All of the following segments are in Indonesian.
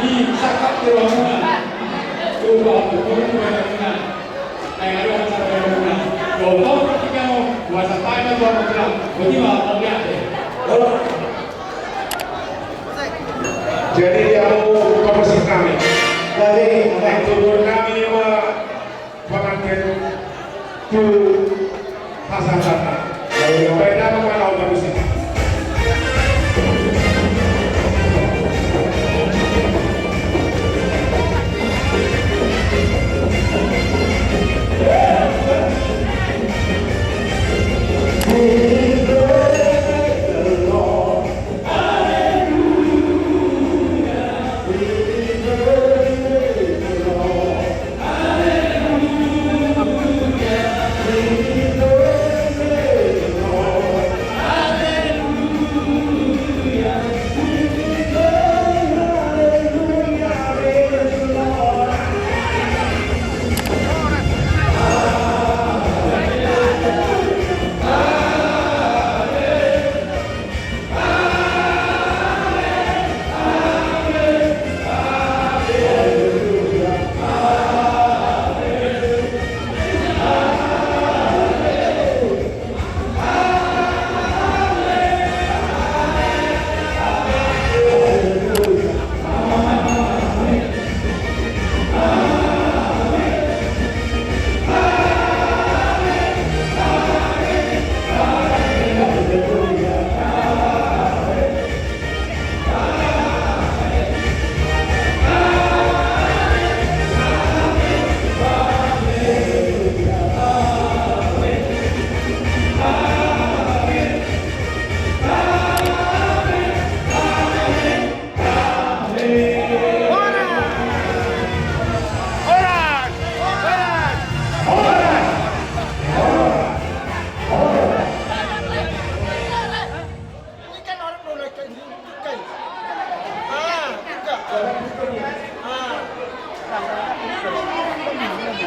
이 시작학교 하면 요거 보는 거는 내가 사람들은 요거 그냥 와서 빨면서 그냥 어디만 오게 안 돼. Jadi dia mau komisi kami. Jadi turun kami pengantin tu pasang sana. Beda mengenal komisi.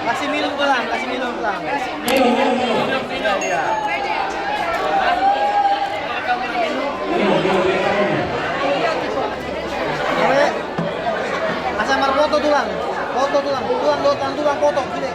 Kasih minum pelan, kasih minum pelan. Asal mar foto tulang, tulang foto, sini.